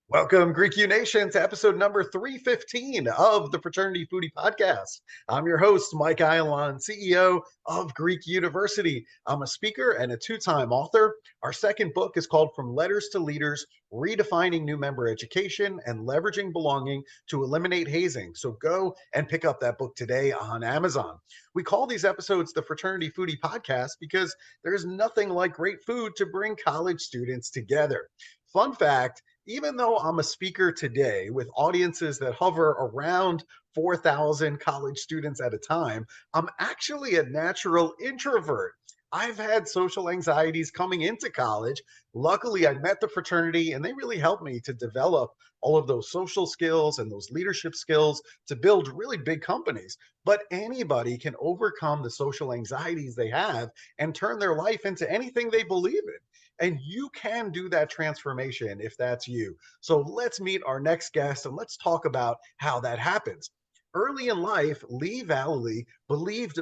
Welcome, Greek U Nation, to episode number 315 of the Fraternity Foodie Podcast. I'm your host, Mike Ayalon, CEO of Greek University. I'm a speaker and a two-time author. Our second book is called From Letters to Leaders, Redefining New Member Education and Leveraging Belonging to Eliminate Hazing. So go and pick up that book today on Amazon. We call these episodes the Fraternity Foodie Podcast because there's nothing like great food to bring college students together. Fun fact, even though I'm a speaker today with audiences that hover around 4,000 college students at a time, I'm actually a natural introvert. I've had social anxieties coming into college. Luckily, I met the fraternity and they really helped me to develop all of those social skills and those leadership skills to build really big companies. But anybody can overcome the social anxieties they have and turn their life into anything they believe in. And you can do that transformation if that's you. So let's meet our next guest and let's talk about how that happens. Early in life, Lee Vallely believed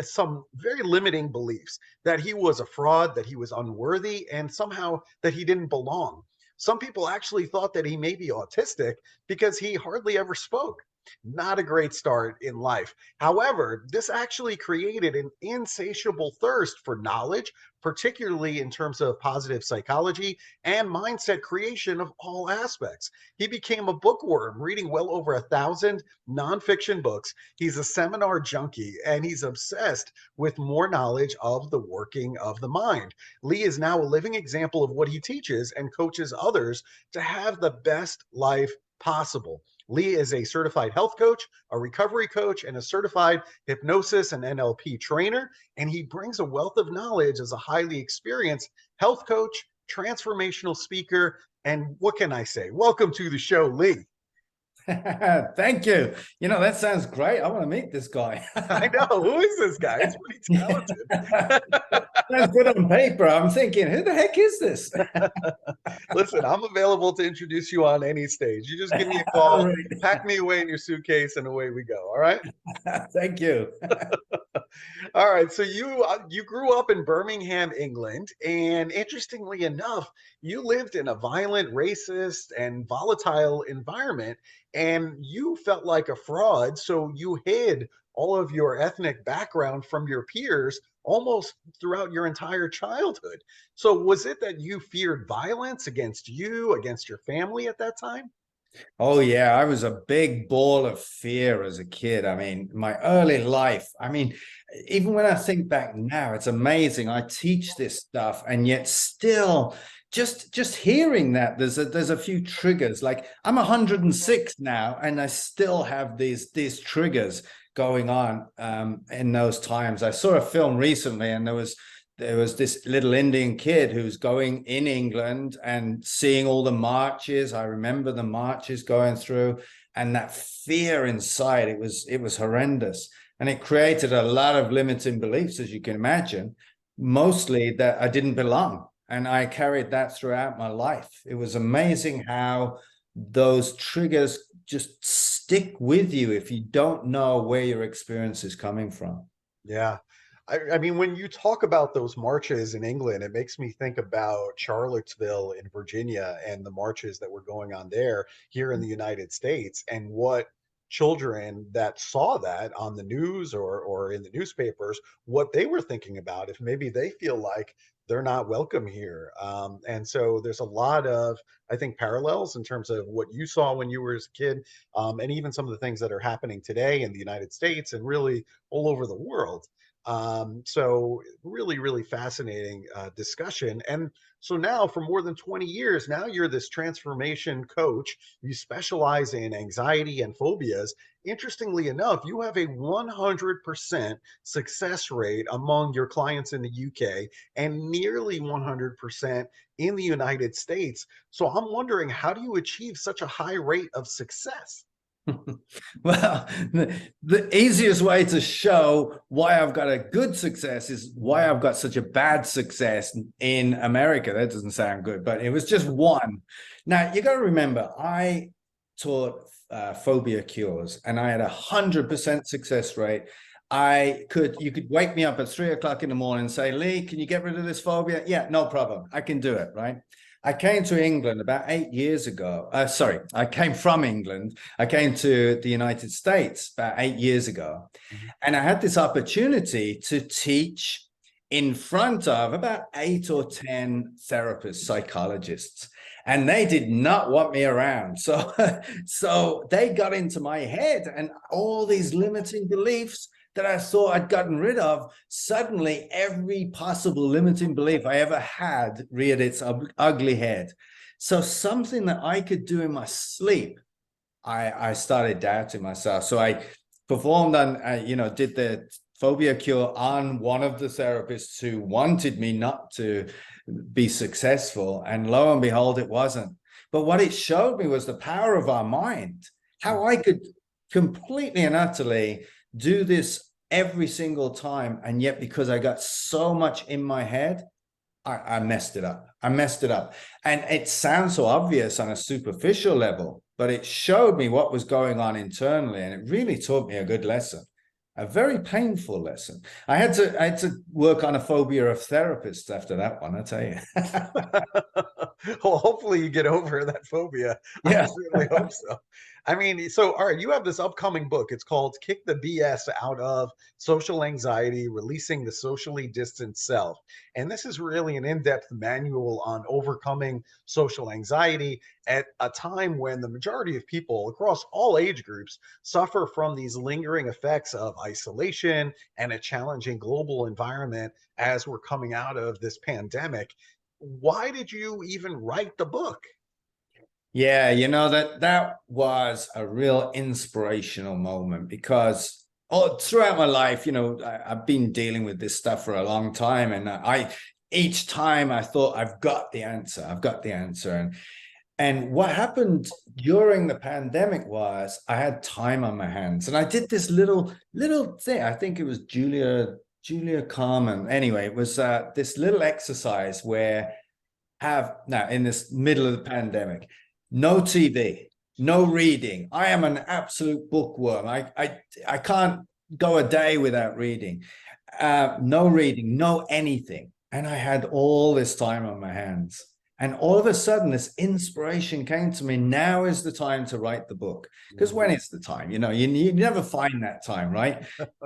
some very limiting beliefs, that he was a fraud, that he was unworthy, and somehow that he didn't belong. Some people actually thought that he may be autistic because he hardly ever spoke. Not a great start in life. However, this actually created an insatiable thirst for knowledge, particularly in terms of positive psychology and mindset creation of all aspects. He became a bookworm, reading well over 1,000 nonfiction books. He's a seminar junkie, and he's obsessed with more knowledge of the working of the mind. Lee is now a living example of what he teaches and coaches others to have the best life possible. Lee is a certified health coach, a recovery coach, and a certified hypnosis and NLP trainer. And he brings a wealth of knowledge as a highly experienced health coach, transformational speaker. And what can I say? Welcome to the show, Lee. Thank you. You know, that sounds great. I want to meet this guy. I know. Who is this guy? He's pretty talented. Sounds good on paper. I'm thinking, who the heck is this? Listen, I'm available to introduce you on any stage. You just give me a call, Right. pack me away in your suitcase, and away we go. All right. Thank you. All right. So you grew up in Birmingham, England, and interestingly enough, you lived in a violent, racist, and volatile environment, and you felt like a fraud. So you hid all of your ethnic background from your peers almost throughout your entire childhood. So was it that you feared violence against you, against your family at that time? Oh, yeah. I was a big ball of fear as a kid. I mean, my early life, even when I think back now, it's amazing. I teach this stuff, and yet still just hearing that there's a few triggers. Like, I'm 106 now, and I still have these triggers going on in those times. I saw a film recently, and there was this little Indian kid who's going in England and seeing all the marches. I remember the marches going through, and that fear inside, it was horrendous. And it created a lot of limiting beliefs, as you can imagine, mostly that I didn't belong. And I carried that throughout my life. It was amazing how those triggers just stick with you if you don't know where your experience is coming from. Yeah. I mean, when you talk about those marches in England, it makes me think about Charlottesville in Virginia and the marches that were going on there here in the United States, and what children that saw that on the news or in the newspapers, what they were thinking about, if maybe they feel like they're not welcome here. And so there's a lot of, I think, parallels in terms of what you saw when you were as a kid, and even some of the things that are happening today in the United States and really all over the world. So really, really fascinating discussion. And so now for more than 20 years, now you're this transformation coach. You specialize in anxiety and phobias. Interestingly enough, you have a 100% success rate among your clients in the UK and nearly 100% in the United States. So I'm wondering, how do you achieve such a high rate of success? Well, the easiest way to show why I've got a good success is why I've got such a bad success in America. That doesn't sound good, but it was just one. Now, you got to remember, I taught phobia cures, and I had 100% success rate. You could wake me up at 3 o'clock in the morning and say, Lee, can you get rid of this phobia? Yeah, no problem. I can do it, right? I came to England about 8 years ago. Sorry, I came from England. I came to the United States about 8 years ago. Mhm. And I had this opportunity to teach in front of about 8 or 10 therapists, psychologists, and they did not want me around. So, so they got into my head, and all these limiting beliefs that I thought I'd gotten rid of, suddenly every possible limiting belief I ever had reared its ugly head. So something that I could do in my sleep, I started doubting myself. So I performed on, did the phobia cure on one of the therapists who wanted me not to be successful. And lo and behold, it wasn't. But what it showed me was the power of our mind, how I could completely and utterly do this every single time. And yet, because I got so much in my head, I messed it up. I messed it up. And it sounds so obvious on a superficial level, but it showed me what was going on internally. And it really taught me a good lesson, a very painful lesson. I had to work on a phobia of therapists after that one, I tell you. Well, hopefully you get over that phobia. I Yeah. certainly hope so. I mean, so all right, you have this upcoming book. It's called Kick the BS Out of Social Anxiety, Releasing the Socially Distant Self. And this is really an in-depth manual on overcoming social anxiety at a time when the majority of people across all age groups suffer from these lingering effects of isolation and a challenging global environment as we're coming out of this pandemic. Why did you even write the book? Yeah, that was a real inspirational moment because throughout my life, I've been dealing with this stuff for a long time, and each time I thought I've got the answer. I've got the answer. And what happened during the pandemic was I had time on my hands, and I did this little thing. I think it was Julia Carmen. Anyway, it was this little exercise where now in this middle of the pandemic, no TV, no reading. I am an absolute bookworm. I can't go a day without reading. No reading, no anything. And I had all this time on my hands. And all of a sudden, this inspiration came to me. Now is the time to write the book. Because when is the time? You never find that time, right?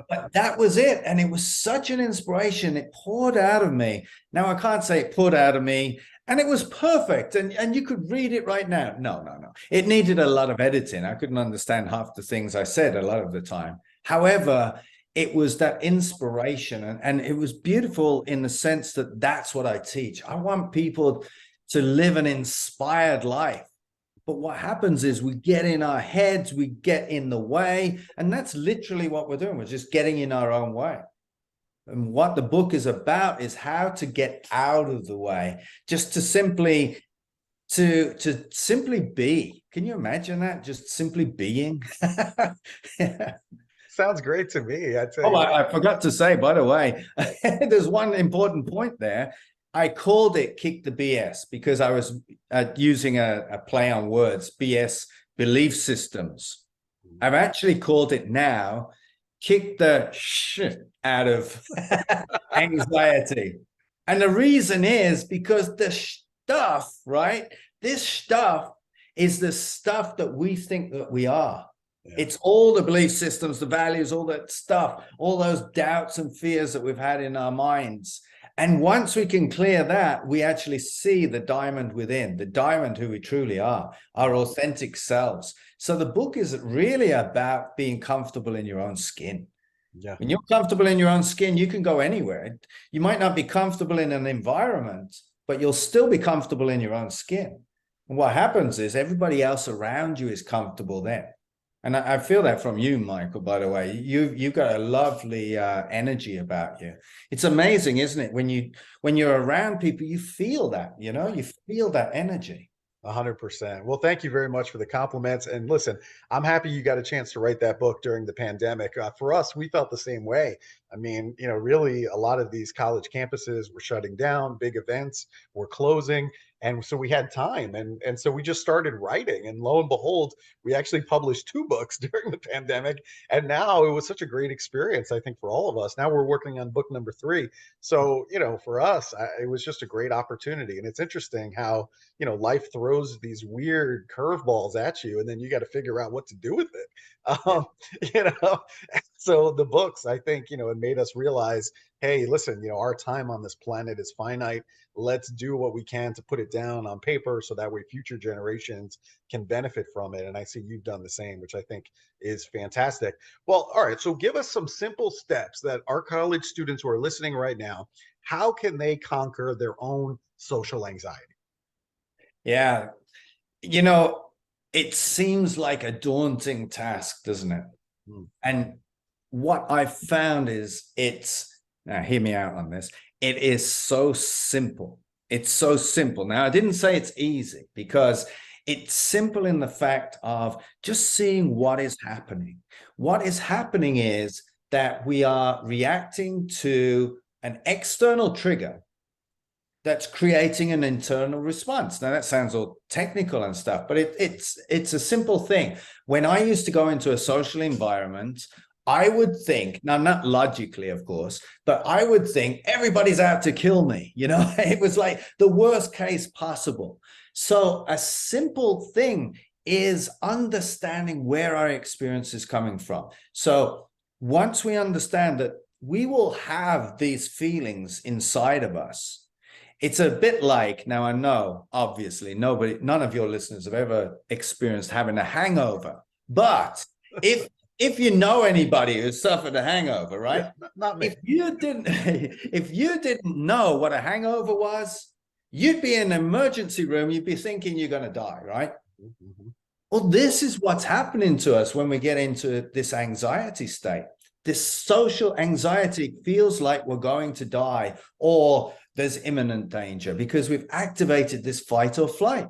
But that was it. And it was such an inspiration. It poured out of me. Now, I can't say it poured out of me and it was perfect. And you could read it right now. No. It needed a lot of editing. I couldn't understand half the things I said a lot of the time. However, it was that inspiration. And it was beautiful in the sense that that's what I teach. I want people to live an inspired life. But what happens is we get in our heads, we get in the way, and that's literally what we're doing. We're just getting in our own way. And what the book is about is how to get out of the way, just to simply be. Can you imagine that? Just simply being. Yeah. Sounds great to me. I tell Oh, you what. I forgot to say, by the way, there's one important point there. I called it Kick the BS because I was using a play on words, BS, belief systems. I've actually called it now Kick the shit out of anxiety. And the reason is because the stuff, right? This stuff is the stuff that we think that we are. Yeah. It's all the belief systems, the values, all that stuff, all those doubts and fears that we've had in our minds. And once we can clear that, we actually see the diamond within, the diamond who we truly are, our authentic selves. So the book is really about being comfortable in your own skin. Yeah. When you're comfortable in your own skin, you can go anywhere. You might not be comfortable in an environment, but you'll still be comfortable in your own skin. And what happens is everybody else around you is comfortable then. And I feel that from you, Michael, by the way. You've got a lovely energy about you. It's amazing, isn't it? When you're around people, you feel that, you feel that energy. 100%. Well, thank you very much for the compliments. And listen, I'm happy you got a chance to write that book during the pandemic. For us, we felt the same way. I mean, really a lot of these college campuses were shutting down, big events were closing. And so we had time. And so we just started writing. And lo and behold, we actually published 2 books during the pandemic. And now it was such a great experience, I think, for all of us. Now we're working on book number 3. So, for us, it was just a great opportunity. And it's interesting how, life throws these weird curveballs at you, and then you got to figure out what to do with it. Yeah. Um, you know, so the books, I think, it made us realize, hey, listen, our time on this planet is finite. Let's do what we can to put it down on paper so that way future generations can benefit from it. And I see you've done the same, which I think is fantastic. Well, all right. So give us some simple steps that our college students who are listening right now, how can they conquer their own social anxiety? Yeah. It seems like a daunting task, doesn't it? Hmm. And what I've found is now hear me out on this. It is so simple. It's so simple. Now, I didn't say it's easy, because it's simple in the fact of just seeing what is happening. What is happening is that we are reacting to an external trigger that's creating an internal response. Now, that sounds all technical and stuff, but it's a simple thing. When I used to go into a social environment, I would think, now not logically, of course, but I would think everybody's out to kill me. It was like the worst case possible. So a simple thing is understanding where our experience is coming from. So once we understand that we will have these feelings inside of us, it's a bit like, now I know, obviously, none of your listeners have ever experienced having a hangover, but if you know anybody who's suffered a hangover, right? Yeah, not me. If you didn't know what a hangover was, you'd be in an emergency room, you'd be thinking you're going to die, right? Mm-hmm. Well, this is what's happening to us when we get into this anxiety state. This social anxiety feels like we're going to die, or there's imminent danger, because we've activated this fight or flight.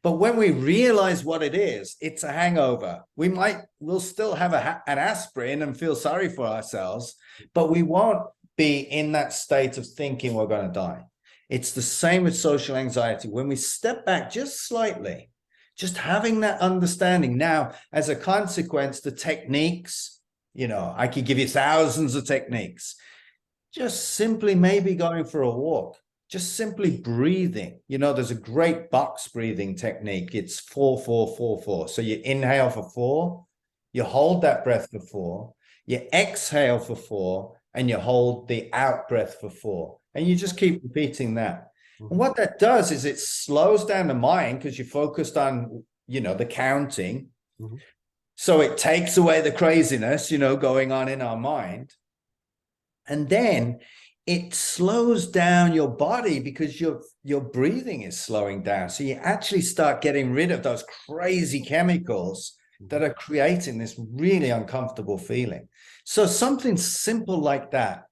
But when we realize what it is, it's a hangover. We'll still have an aspirin and feel sorry for ourselves, but we won't be in that state of thinking we're going to die. It's the same with social anxiety. When we step back just slightly, just having that understanding. Now, as a consequence, the techniques, I could give you thousands of techniques. Just simply maybe going for a walk, just simply breathing. There's a great box breathing technique. It's 4-4-4-4. So you inhale for 4, you hold that breath for 4, you exhale for 4, and you hold the out breath for 4. And you just keep repeating that. And what that does is it slows down the mind, because you're focused on, the counting. Mm-hmm. So it takes away the craziness, going on in our mind. And then it slows down your body, because your breathing is slowing down. So you actually start getting rid of those crazy chemicals that are creating this really uncomfortable feeling. So something simple like that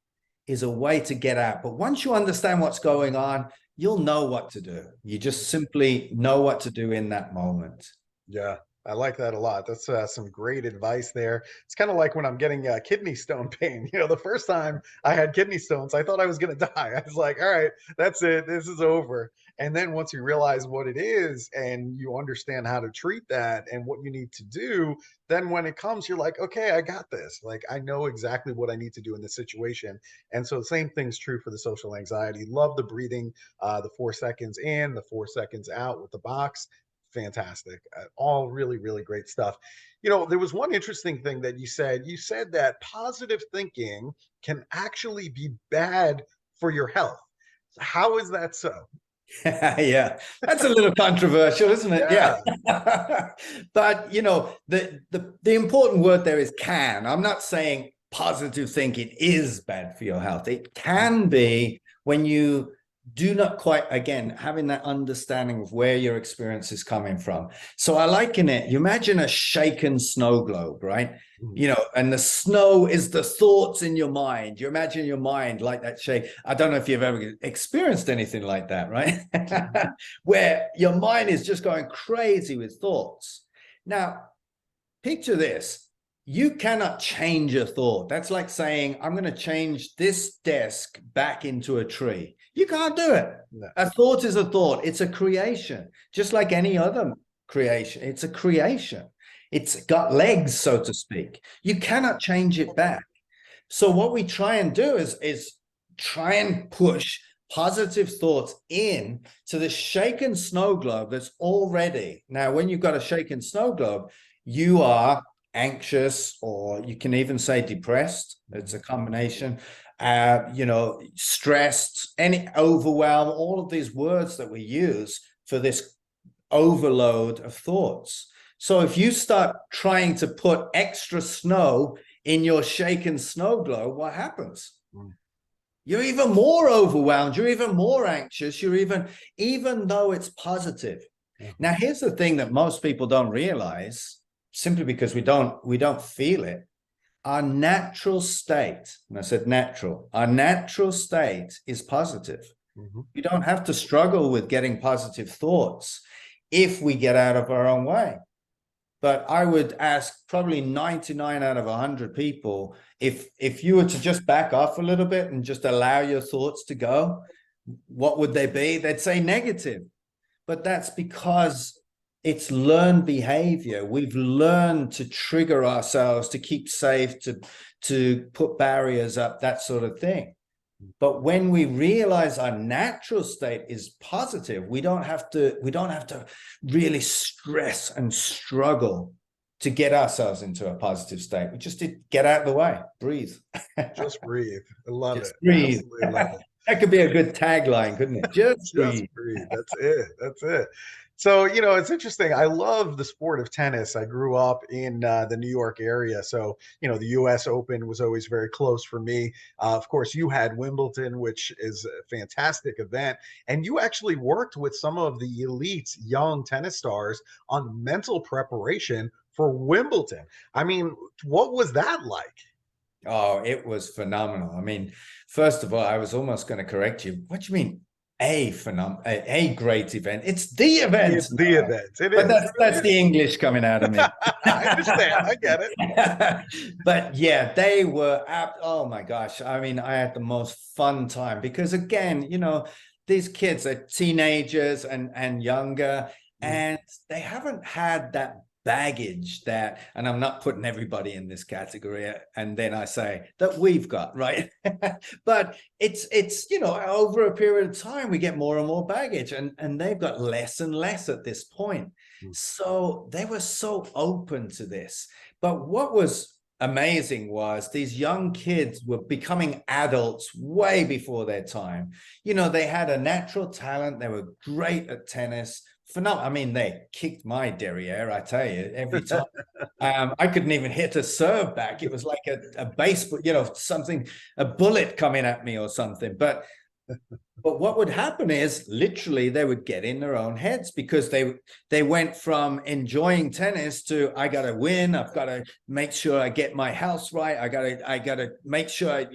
is a way to get out. But once you understand what's going on, you'll know what to do. You just simply know what to do in that moment. Yeah, I like that a lot. That's some great advice there. It's kind of like when I'm getting kidney stone pain. The first time I had kidney stones, I thought I was going to die. I was like, all right, that's it. This is over. And then once you realize what it is and you understand how to treat that and what you need to do, then when it comes, you're like, okay, I got this. Like, I know exactly what I need to do in this situation. And so the same thing's true for the social anxiety. Love the breathing, the 4 seconds in, the 4 seconds out with the box. Fantastic. All really, really great stuff. There was one interesting thing that you said. You said that positive thinking can actually be bad for your health. How is that so? Yeah, that's a little controversial, isn't it? Yeah. Yeah. But the important word there is can. I'm not saying positive thinking is bad for your health. It can be when you do not quite, again, having that understanding of where your experience is coming from. So I liken it, you imagine a shaken snow globe, right? And the snow is the thoughts in your mind. You imagine your mind like that shake. I don't know if you've ever experienced anything like that, right? Where your mind is just going crazy with thoughts. Now, picture this. you cannot change a thought. That's like saying, I'm going to change this desk back into a tree. You can't do it. No. A thought is a thought. It's a creation, just like any other creation. It's a creation. It's got legs, so to speak. You cannot change it back. So what we try and do is try and push positive thoughts in to the shaken snow globe that's already. Now, when you've got a shaken snow globe, you are anxious, or you can even say depressed. It's a combination. Stressed, any overwhelm, all of these words that we use for this overload of thoughts. So if you start trying to put extra snow in your shaken snow globe, what happens? You're even more overwhelmed. You're even more anxious. You're even though it's positive. Now, here's the thing that most people don't realize, simply because we don't feel it. Our natural state, and I said natural, our natural state is positive. You don't have to struggle with getting positive thoughts if we get out of our own way. But I would ask probably 99 out of 100 people, if you were to just back off a little bit and just allow your thoughts to go, what would they be? They'd say negative. But that's because it's learned behavior. We've learned to trigger ourselves, to keep safe, to put barriers up, that sort of thing. But when we realize our natural state is positive, we don't have to really stress and struggle to get ourselves into a positive state. We just did get out of the way, breathe. Just breathe. I love Just it. breathe. Absolutely love it. That could be a good tagline, couldn't it? Just breathe. Breathe. That's it. That's it. So, it's interesting. I love the sport of tennis. I grew up in the New York area. So, the US Open was always very close for me. Of course, you had Wimbledon, which is a fantastic event. And you actually worked with some of the elite young tennis stars on mental preparation for Wimbledon. I mean, what was that like? Oh, it was phenomenal. I mean, first of all, I was almost going to correct you. What do you mean a great event? It's the event. It's the event. It But is. that's the English coming out of me. I understand. I get it. But yeah, they were oh my gosh. I mean, I had the most fun time because, again, these kids are teenagers and younger, and they haven't had that baggage and I'm not putting everybody in this category, and then I say that we've got, right? But it's over a period of time we get more and more baggage, and they've got less and less at this point. So they were so open to this. But what was amazing was these young kids were becoming adults way before their time. They had a natural talent. They were great at tennis. Phenomenal. I mean, they kicked my derriere, I tell you, every time. I couldn't even hit a serve back. It was like a baseball, a bullet coming at me or something. But what would happen is literally they would get in their own heads, because they went from enjoying tennis to, I got to win. I've got to make sure I get my house right. I got to make sure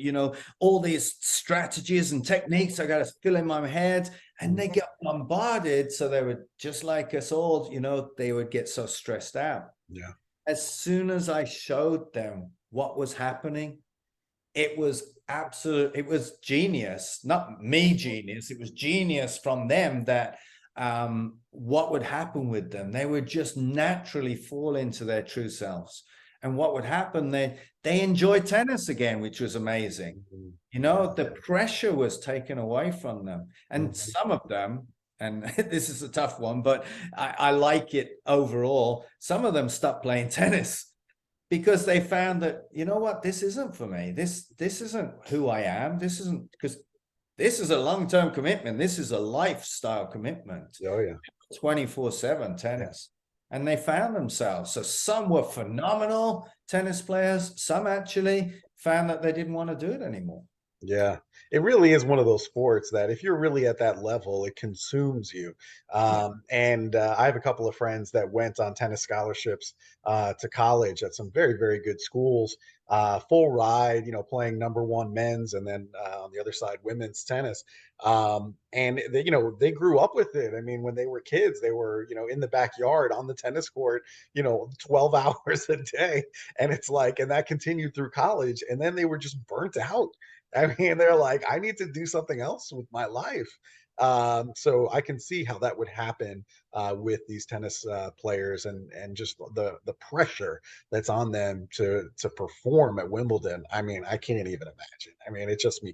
all these strategies and techniques I got to fill in my head. And they got bombarded. So they would, just like us all, they would get so stressed out. Yeah. As soon as I showed them what was happening, it was genius, not me genius. It was genius from them that what would happen with them, they would just naturally fall into their true selves. And what would happen, they enjoyed tennis again, which was amazing. The pressure was taken away from them. And some of them, and this is a tough one, but I like it overall, some of them stopped playing tennis because they found that, this isn't for me. This isn't who I am. This isn't, because this is a long-term commitment. This is a lifestyle commitment. Oh, yeah. 24/7 tennis. And they found themselves. So some were phenomenal tennis players. Some actually found that they didn't want to do it anymore. Yeah, it really is one of those sports that if you're really at that level, it consumes you. Yeah. And I have a couple of friends that went on tennis scholarships to college at some very, very good schools, full ride, playing number one men's and then on the other side, women's tennis. And they, they grew up with it. I mean, when they were kids, they were, in the backyard on the tennis court, 12 hours a day. And it's like, and that continued through college. And then they were just burnt out. I mean, they're like, I need to do something else with my life. So I can see how that would happen with these tennis players and just the pressure that's on them to perform at Wimbledon. I mean, I can't even imagine. I mean, it just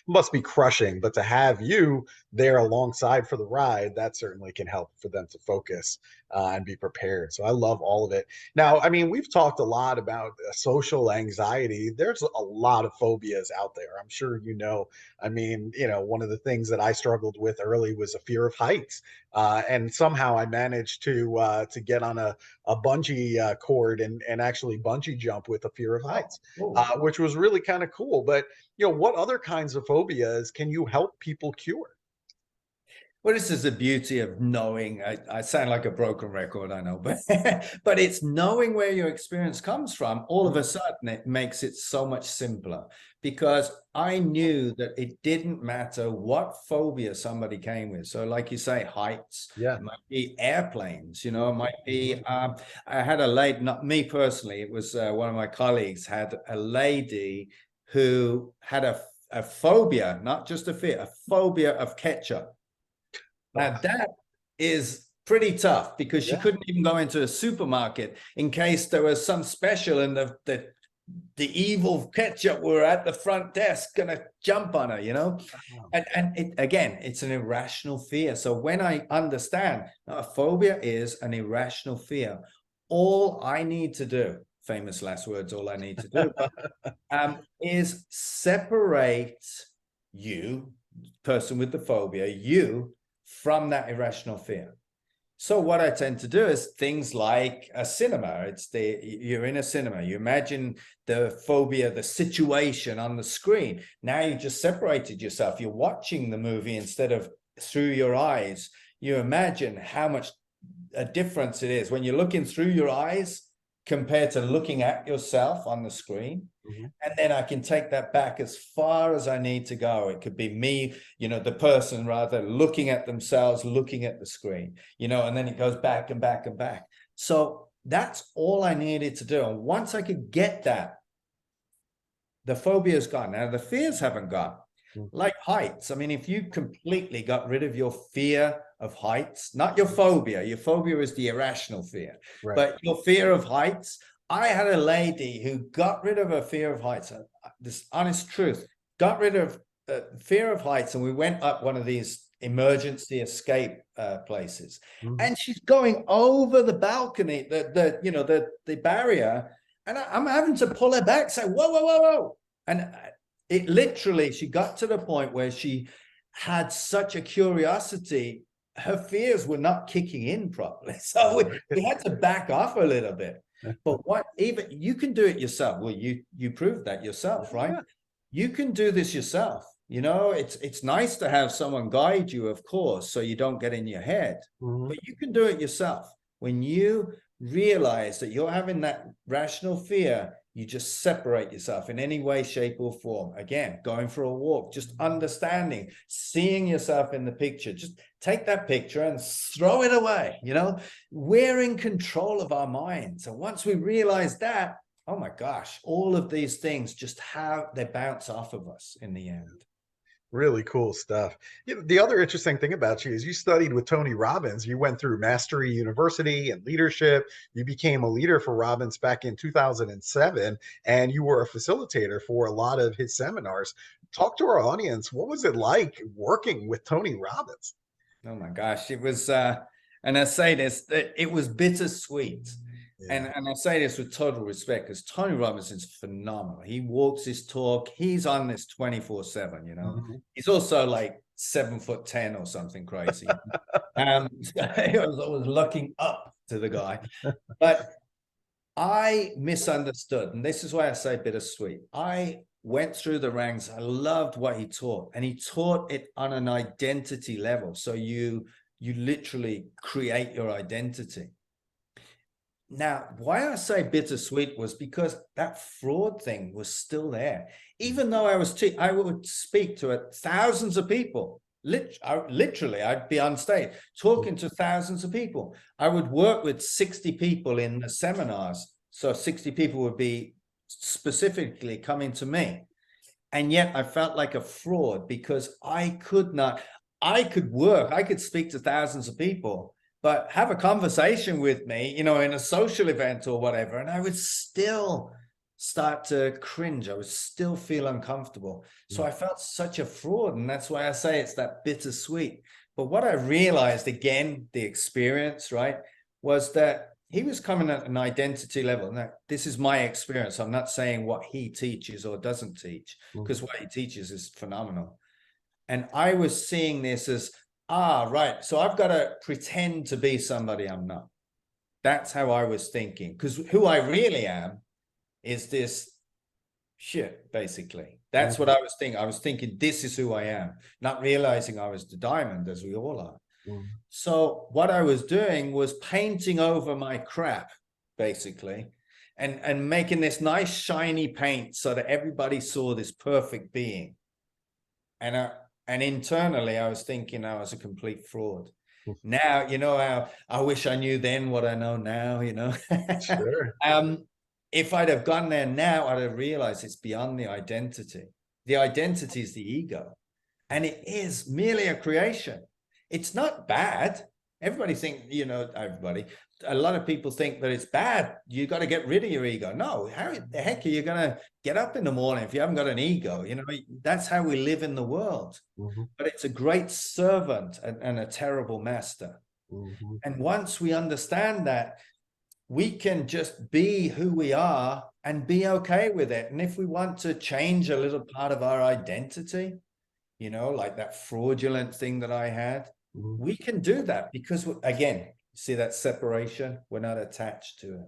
must be crushing. But to have you there alongside for the ride, that certainly can help for them to focus and be prepared. So I love all of it. Now, I mean, we've talked a lot about social anxiety. There's a lot of phobias out there. I'm sure you know. I mean, one of the things that I struggled with early was a fear of heights, and somehow I managed to get on a bungee cord and actually bungee jump with a fear of Oh, heights, cool. which was really kind of cool. But what other kinds of phobias can you help people cure? Well, this is the beauty of knowing. I sound like a broken record, I know, but but it's knowing where your experience comes from. All of a sudden, it makes it so much simpler because I knew that it didn't matter what phobia somebody came with. So, like you say, heights, Yeah. it might be airplanes, it might be. I had a lady, not me personally, it was one of my colleagues had a lady who had a phobia, not just a fear, a phobia of ketchup. Oh, Now that is pretty tough because she yeah. couldn't even go into a supermarket in case there was some special and the evil ketchup were at the front desk gonna jump on her. Wow. And again, it's an irrational fear. So when I understand a phobia is an irrational fear, all I need to do, famous last words, all I need to do, is separate you, person with the phobia, you from that irrational fear. So what I tend to do is things like a cinema. You're in a cinema. You imagine the phobia, the situation on the screen. Now you just separated yourself. You're watching the movie instead of through your eyes. You imagine how much a difference it is when you're looking through your eyes compared to looking at yourself on the screen. Mhm. And then I can take that back as far as I need to go. It could be me, the person rather looking at themselves, looking at the screen, and then it goes back and back and back. So that's all I needed to do. And once I could get that, the phobia is gone. Now the fears haven't gone. Mm. Like heights. I mean, if you completely got rid of your fear of heights, not your phobia is the irrational fear, Right. but your fear of heights. I had a lady who got rid of her fear of heights. This honest truth, got rid of fear of heights, and we went up one of these emergency escape places, Mhm. and she's going over the balcony, the barrier, and I'm having to pull her back, say, whoa, whoa, whoa, whoa. And it literally, she got to the point where she had such a curiosity, her fears were not kicking in properly. So we had to back off a little bit. But even you can do it yourself. Well, you proved that yourself, right? Yeah. You can do this yourself. It's nice to have someone guide you, of course, so you don't get in your head, Mhm. but you can do it yourself. When you realize that you're having that rational fear, you just separate yourself in any way, shape, or form. Again, going for a walk, just understanding, seeing yourself in the picture. Just take that picture and throw it away. We're in control of our minds. And once we realize that, oh my gosh, all of these things just they bounce off of us in the end. Really cool stuff. The other interesting thing about you is you studied with Tony Robbins. You went through Mastery University and leadership. You became a leader for Robbins back in 2007, and you were a facilitator for a lot of his seminars. Talk to our audience. What was it like working with Tony Robbins? Oh my gosh, it was, and I say this, that it was bittersweet. Yeah. And I say this with total respect because Tony Robbins is phenomenal. He walks his talk. He's on this 24/7. Mhm. He's also like 7'10" or something crazy. I was looking up to the guy. But I misunderstood, and this is why I say bittersweet. I went through the ranks. I loved what he taught, and he taught it on an identity level. So you literally create your identity. Now, why I say bittersweet was because that fraud thing was still there. Even though I would speak to thousands of people. Literally, I'd be on stage talking to thousands of people. I would work with 60 people in the seminars. So 60 people would be specifically coming to me. And yet I felt like a fraud because I could speak to thousands of people, but have a conversation with me, in a social event or whatever, and I would still start to cringe. I would still feel uncomfortable. So I felt such a fraud, and that's why I say it's that bittersweet. But what I realized, again, the experience, right, was that he was coming at an identity level. Now, this is my experience. I'm not saying what he teaches or doesn't teach, because what he teaches is phenomenal. And I was seeing this as, right, so I've got to pretend to be somebody I'm not. That's how I was thinking, because who I really am is this shit, basically. That's what I was thinking. I was thinking, this is who I am, not realizing I was the diamond, as we all are. So what I was doing was painting over my crap, basically, and making this nice shiny paint so that everybody saw this perfect being. And internally, I was thinking I was a complete fraud. Now, how I wish I knew then what I know now, Sure. If I'd have gone there now, I'd have realized it's beyond the identity. The identity is the ego, and it is merely a creation. It's not bad. Everybody think, a lot of people think that it's bad. You got to get rid of your ego. No, how the heck are you going to get up in the morning if you haven't got an ego? That's how we live in the world. But it's a great servant and a terrible master. And once we understand that, we can just be who we are and be okay with it. And if we want to change a little part of our identity, like that fraudulent thing that I had, we can do that because, again, see that separation? We're not attached to it.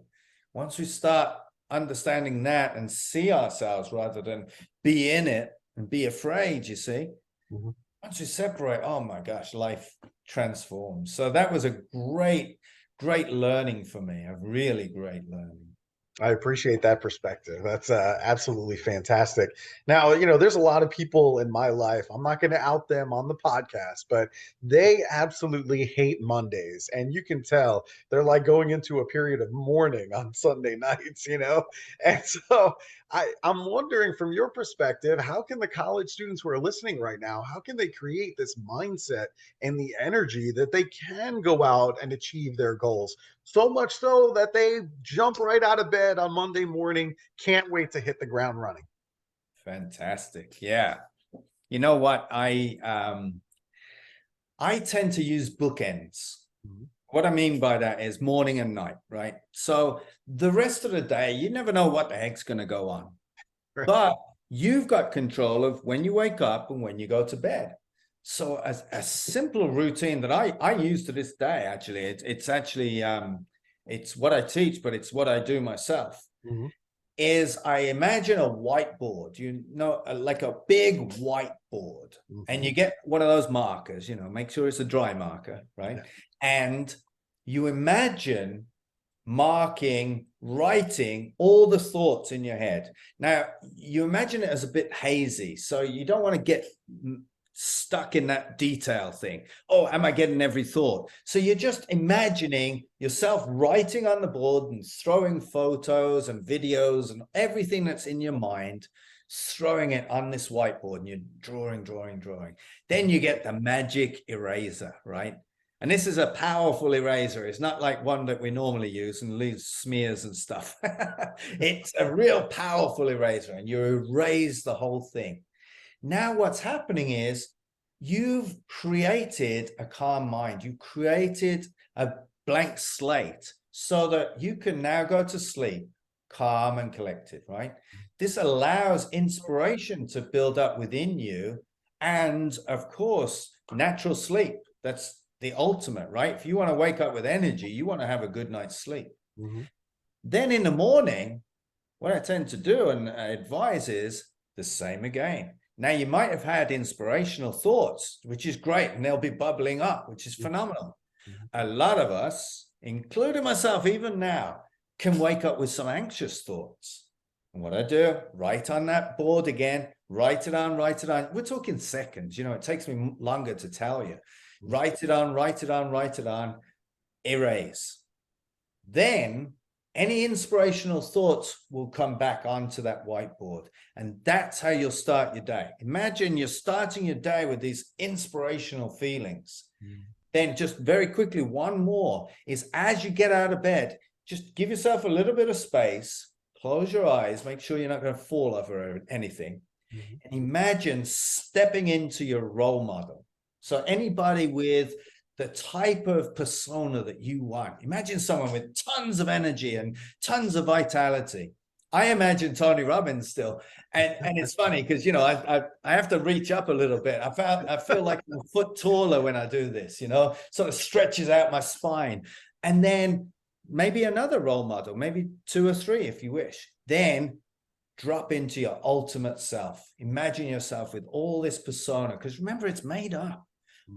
Once we start understanding that and see ourselves rather than be in it and be afraid, you see, once we separate, oh my gosh, life transforms. So that was a great learning for me, a really great learning. I appreciate that perspective. That's absolutely fantastic. Now, there's a lot of people in my life. I'm not going to out them on the podcast, but they absolutely hate Mondays. And you can tell they're like going into a period of mourning on Sunday nights, And so I'm wondering from your perspective, how can the college students who are listening right now, how can they create this mindset and the energy that they can go out and achieve their goals? So much so that they jump right out of bed on Monday morning, can't wait to hit the ground running. Fantastic. Yeah. You know what? I tend to use bookends. What I mean by that is morning and night, right? So the rest of the day, you never know what the heck's going to go on. Right. But you've got control of when you wake up and when you go to bed. So a simple routine that I use to this day, actually, it's actually, it's what I teach, but it's what I do myself, is I imagine a whiteboard, like a big whiteboard, and you get one of those markers, make sure it's a dry marker, right? Yeah. And you imagine writing all the thoughts in your head. Now, you imagine it as a bit hazy, so you don't want to get stuck in that detail thing. Oh, am I getting every thought? So you're just imagining yourself writing on the board and throwing photos and videos and everything that's in your mind, throwing it on this whiteboard, and you're drawing. Then you get the magic eraser, right? And this is a powerful eraser. It's not like one that we normally use and leaves smears and stuff. It's a real powerful eraser, and you erase the whole thing. Now what's happening is you've created a calm mind. You created a blank slate so that you can now go to sleep calm and collected, right? This allows inspiration to build up within you. And of course, natural sleep. That's the ultimate, right? If you want to wake up with energy, you want to have a good night's sleep. Then in the morning, what I tend to do and I advise is, the same again. Now, you might have had inspirational thoughts, which is great, and they'll be bubbling up, which is phenomenal. A lot of us, including myself, even now, can wake up with some anxious thoughts. And what I do, write on that board again, write it on, write it on. We're talking seconds, you know, it takes me longer to tell you. Write it on, write it on, write it on, erase. Then any inspirational thoughts will come back onto that whiteboard. And that's how you'll start your day. Imagine you're starting your day with these inspirational feelings. Then just very quickly, one more is as you get out of bed, just give yourself a little bit of space, close your eyes, make sure you're not going to fall over anything. And imagine stepping into your role model. So anybody with the type of persona that you want, imagine someone with tons of energy and tons of vitality. I imagine Tony Robbins still. And it's funny because, you know, I have to reach up a little bit. I feel like I'm a foot taller when I do this, you know, sort of stretches out my spine. And then maybe another role model, maybe 2 or 3 if you wish. Then drop into your ultimate self. Imagine yourself with all this persona, because remember, it's made up.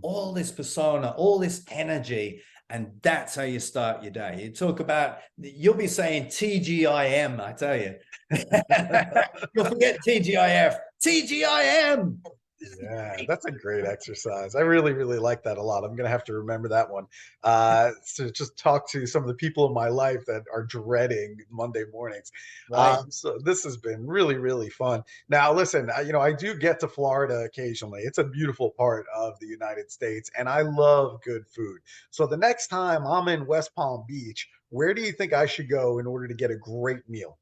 All this persona, all this energy, and that's how you start your day. You talk about, you'll be saying TGIM, I tell you. You'll forget TGIF. TGIM. Yeah, that's a great exercise. I really, really like that a lot. I'm going to have to remember that one. To just talk to some of the people in my life that are dreading Monday mornings. Right. So this has been really, really fun. Now, listen, you know, I do get to Florida occasionally. It's a beautiful part of the United States, and I love good food. So the next time I'm in West Palm Beach, where do you think I should go in order to get a great meal?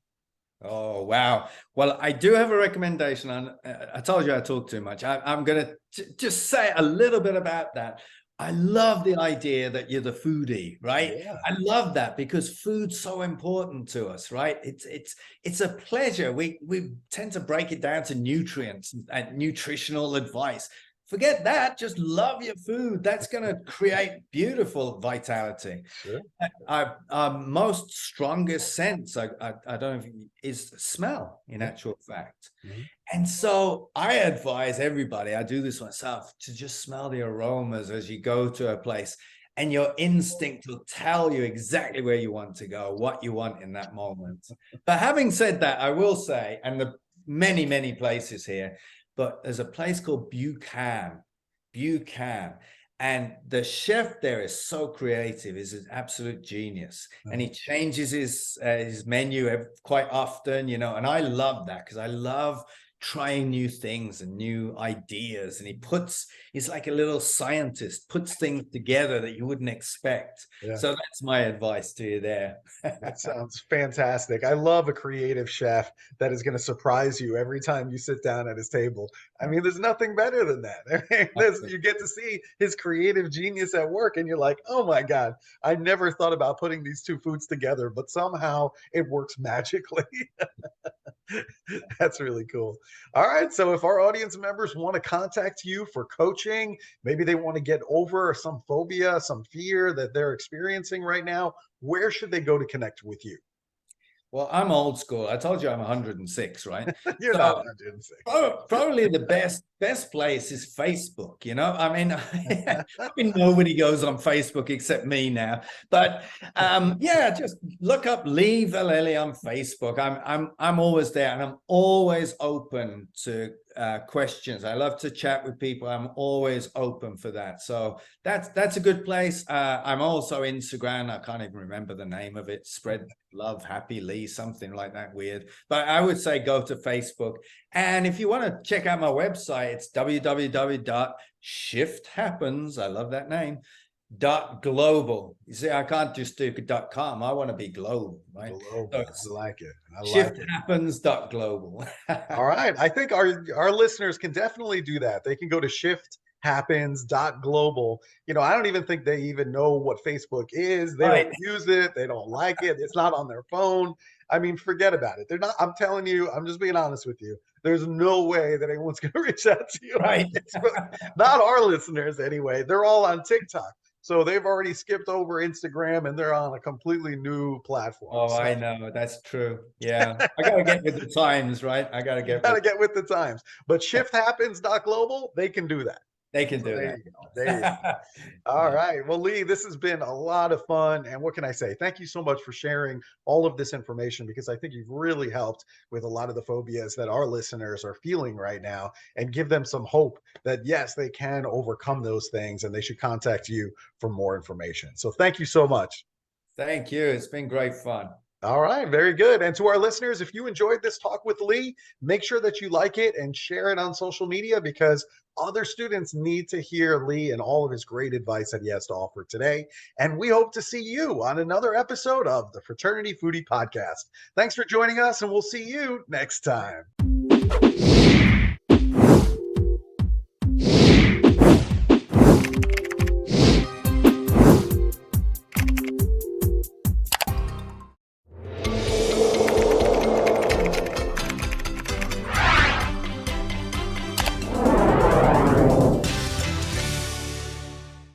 Oh, wow. Well, I do have a recommendation on, I told you I talk too much. I'm going to just say a little bit about that. I love the idea that you're the foodie, right? Yeah. I love that because food's so important to us, right? It's a pleasure. We tend to break it down to nutrients and nutritional advice. Forget that. Just love your food. That's going to create beautiful vitality. Sure. Our most strongest sense, I don't know, is smell, in actual fact. And so I advise everybody, I do this myself, to just smell the aromas as you go to a place, and your instinct will tell you exactly where you want to go, what you want in that moment. But having said that, I will say, and the many places here, but there's a place called Buchan. And the chef there is so creative, is an absolute genius. And he changes his menu quite often, you know, and I love that because I love trying new things and new ideas. And he's like a little scientist, puts things together that you wouldn't expect. Yeah. So that's my advice to you there. That sounds fantastic. I love a creative chef that is going to surprise you every time you sit down at his table. I mean, there's nothing better than that. I mean, you get to see his creative genius at work, and you're like, oh my God, I never thought about putting these two foods together, but somehow it works magically. That's really cool. All right. So if our audience members want to contact you for coaching, maybe they want to get over some phobia, some fear that they're experiencing right now, where should they go to connect with you? Well, I'm old school. I told you I'm 106, right? You're not So 106. probably the best place is Facebook. You know, I mean, nobody goes on Facebook except me now. But yeah, just look up Lee Vallely on Facebook. I'm always there, and I'm always open to questions. I love to chat with people. I'm always open for that. So that's a good place. I'm also Instagram. I can't even remember the name of it. Spread Love Happy Lee, something like that weird. But I would say go to Facebook. And if you want to check out my website, it's www.shifthappens. I love that name. .global. You see, I can't just do .com. I want to be global, right? Global. So I like it. Shifthappens.global. All right. I think our listeners can definitely do that. They can go to shifthappens.global. You know, I don't even think they even know what Facebook is. They don't use it. They don't like it. It's not on their phone. I mean, forget about it. They're not, I'm telling you, I'm just being honest with you. There's no way that anyone's going to reach out to you on Facebook. Not our listeners anyway. They're all on TikTok. So they've already skipped over Instagram and they're on a completely new platform. Oh, So I know. That's true. Yeah. I got to get with the times, right? I got to you get got with, to get with the times. But shifthappens.global, they can do that. they can So do there that. you go. There you go. All Yeah. right. Well, Lee, this has been a lot of fun. And what can I say? Thank you so much for sharing all of this information because I think you've really helped with a lot of the phobias that our listeners are feeling right now and give them some hope that, yes, they can overcome those things and they should contact you for more information. So thank you so much. Thank you. It's been great fun. All right, very good. And to our listeners, if you enjoyed this talk with Lee, make sure that you like it and share it on social media because other students need to hear Lee and all of his great advice that he has to offer today. And we hope to see you on another episode of the Fraternity Foodie Podcast. Thanks for joining us, and we'll see you next time.